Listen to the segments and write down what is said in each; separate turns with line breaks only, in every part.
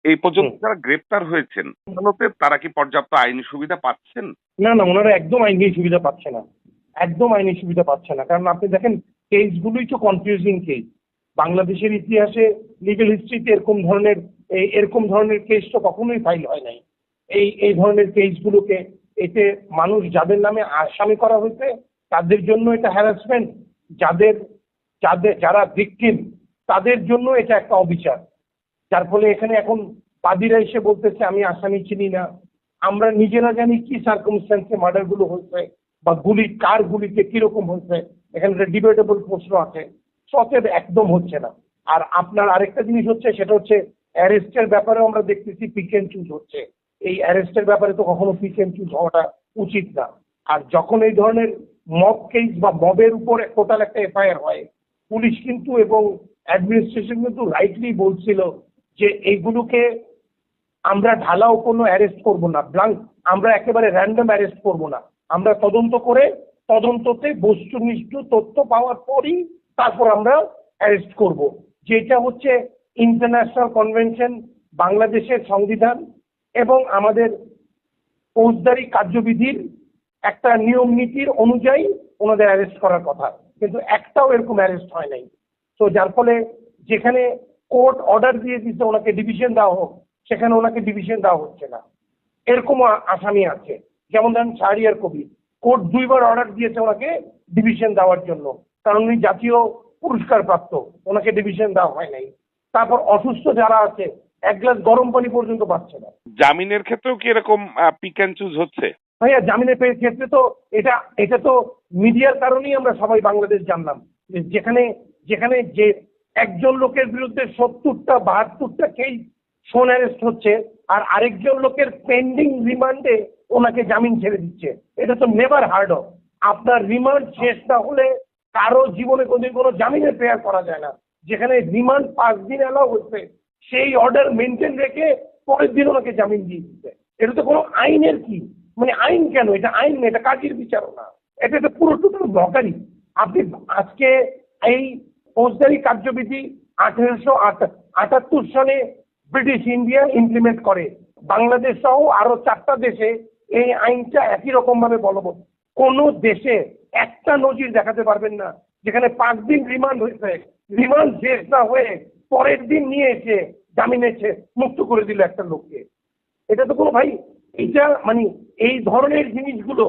এই পর্যন্ত যারা গ্রেপ্তার হয়েছেন আদালতে তারা কি পর্যাপ্ত আইনি সুবিধা পাচ্ছেন?
না না, ওনারা একদম আইনি সুবিধা পাচ্ছে না, একদম আইনি সুবিধা পাচ্ছে না। কারণ আপনি দেখেন কেসগুলোই তো কনফিউজিং কেস। বাংলাদেশের ইতিহাসে লিগ্যাল হিস্ট্রিতে এরকম ধরনের কেস তো কখনোই ফাইল হয় নাই। এই ধরনের কেসগুলোকে এতে মানুষ যাদের নামে আসামি করা হয়েছে তাদের জন্য এটা হ্যারাসমেন্ট, যাদের যাদের যারা ভিকটিম তাদের জন্য এটা একটা অবিচার। যার ফলে এখানে এখন বাদীরা এসে বলতেছে আমি আসামি চিনি না, আমরা নিজেরা জানি কি সার্কামস্ট্যান্সে মার্ডার গুলো হয়েছে বা কার গুলিতে কিরকম হয়েছে, এখানে একটা ডিবেটেবল প্রশ্ন আছে। সচেত একদম হচ্ছে না। আর আপনার আরেকটা জিনিস হচ্ছে, সেটা হচ্ছে অ্যারেস্টের ব্যাপারেও আমরা দেখতেছি পিক এন্ড চুজ হচ্ছে। এই অ্যারেস্টের ব্যাপারে তো কখনো পিক এন্ড চুজ হওয়াটা উচিত না। আর যখন এই ধরনের মব কেস বা মবের উপর টোটাল একটা এফআইআর হয়, পুলিশ কিন্তু এবং অ্যাডমিনিস্ট্রেশন কিন্তু রাইটলি বলছিল যে এইগুলোকে আমরা ঢালাও কোনো অ্যারেস্ট করব না, আমরা একেবারে র্যান্ডম অ্যারেস্ট করব না, আমরা তদন্ত করে তদন্ততে বস্তুনিষ্ঠ তথ্য পাওয়ার পরই তারপর আমরা অ্যারেস্ট করব। যেটা হচ্ছে ইন্টারন্যাশনাল কনভেনশন, বাংলাদেশের সংবিধান এবং আমাদের ফৌজদারি কার্যবিধির একটা নিয়ম নীতির অনুযায়ী ওনাদের অ্যারেস্ট করার কথা, কিন্তু একটাও এরকম অ্যারেস্ট হয় নাই। তো যার ফলে যেখানে কোর্ট অর্ডার দিয়ে দিতে ওনাকে ডিভিশন দেওয়া হোক, সেখানে ওনাকে ডিভিশন দেওয়া হচ্ছে না। এরকম আসামি আছে, যেমন ধরেন শাহরিয়ার কবির, কোর্ট 2বার অর্ডার দিয়েছে ওনাকে ডিভিশন দেওয়ার জন্য, কারণ উনি জাতীয় পুরস্কার প্রাপ্ত, ওনাকে ডিভিশন দেওয়া হয় নাই। তারপর অসুস্থ যারা আছে এক গ্লাস গরম পানি পর্যন্ত পাচ্ছে না।
জামিনের ক্ষেত্রেও কি এরকম পিক অ্যান্ড চুজ হচ্ছে?
ভাইয়া জামিনের ক্ষেত্রে তো এটা তো মিডিয়ার কারণেই আমরা সবাই বাংলাদেশ জানলাম, যেখানে যেখানে যে একজন লোকের বিরুদ্ধে 70টা 72টা কেস শোন অ্যারেস্ট হচ্ছে আর আরেকজন লোকের পেন্ডিং রিমান্ডে ওনাকে জামিন ছেড়ে দিচ্ছে। এটা তো নেভার হার্ড অফ। আপনার রিমান্ড শেষ না হলে কারো জীবনে কোনদিন কোনো জামিনের প্রেয়ার করা যায় না। যেখানে রিমান্ড 5 দিন এলাও হচ্ছে, সেই অর্ডার মেনটেন রেখে পরের দিন ওনাকে জামিন দিয়ে দিচ্ছে। এটা তো কোনো আইনের কি, মানে আইন কেন? এটা আইন না, এটা কাজের বিচারও না, এটা একটা পুরো টোটাল ব্লকারি। আপনি আজকে এই ফৌজদারি কার্যবিধি 1878 সালে ব্রিটিশ ইন্ডিয়া ইমপ্লিমেন্ট করে, বাংলাদেশ সহ আরো 4টা দেশে এই আইনটা একই রকম ভাবে বলবৎ। কোন দেশে একটা নজির দেখাতে পারবেন না যেখানে 5 দিন রিমান্ড হয়েছে, রিমান্ড শেষ না হয়ে পরের দিন নিয়ে এসে জামিনে মুক্ত করে দিল একটা লোককে। এটা তো কোনো ভাই, এটা মানে এই ধরনের জিনিসগুলো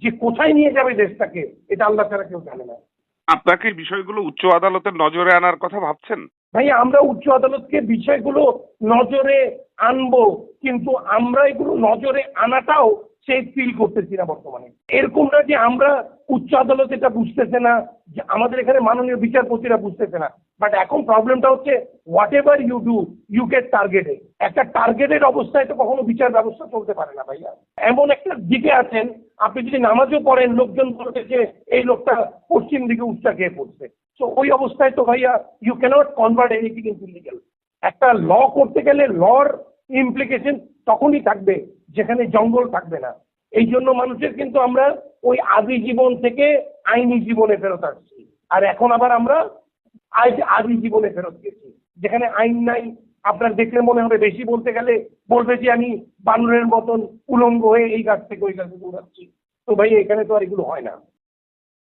যে কোথায় নিয়ে যাবে দেশটাকে, এটা আল্লাহ ছাড়া কেউ জানে না।
আপনাকে এই বিষয়গুলো উচ্চ আদালতের নজরে আনার কথা ভাবছেন?
ভাই আমরা উচ্চ আদালতকে বিষয়গুলো নজরে আনবো, কিন্তু আমরা এগুলো নজরে আনাটাও সেই ফিল করতেছি না বর্তমানে। এরকম না যে আমরা উচ্চ আদালত এটা বুঝতেছে না, যে আমাদের এখানে মাননীয় বিচারপতিরা বুঝতেছে না, বাট এখন প্রবলেমটা হচ্ছে whatever you do you get targeted. একটা টার্গেটেড অবস্থায় তো কখনো বিচার ব্যবস্থা চলতে পারে না ভাইয়া। এমন একটা দিকে আছেন, আপনি যদি নামাজও পড়েন লোকজন বলবে যে এই লোকটা পশ্চিম দিকে উচ্চা খেয়ে পড়ছে। তো ওই অবস্থায় তো ভাইয়া you cannot convert anything into legal. একটা ল করতে গেলে লর ইমপ্লিকেশন তখনই থাকবে যেখানে জঙ্গল থাকবে না। এই জন্য মানুষের কিন্তু আমরা ওই আদি জীবন থেকে আইনি জীবনে ফেরত আসছি, আর এখন আবার আমরা আদি জীবনে ফেরত গেছি যেখানে আইন নাই। আপনার দেখলে মনে হবে বেশি বলতে গেলে বলবে যে আমি বানরের মতন উলঙ্গ হয়ে এই গাছ থেকে ওই গাছে দৌড়াচ্ছি। তো ভাই এখানে তো আর এগুলো হয় না।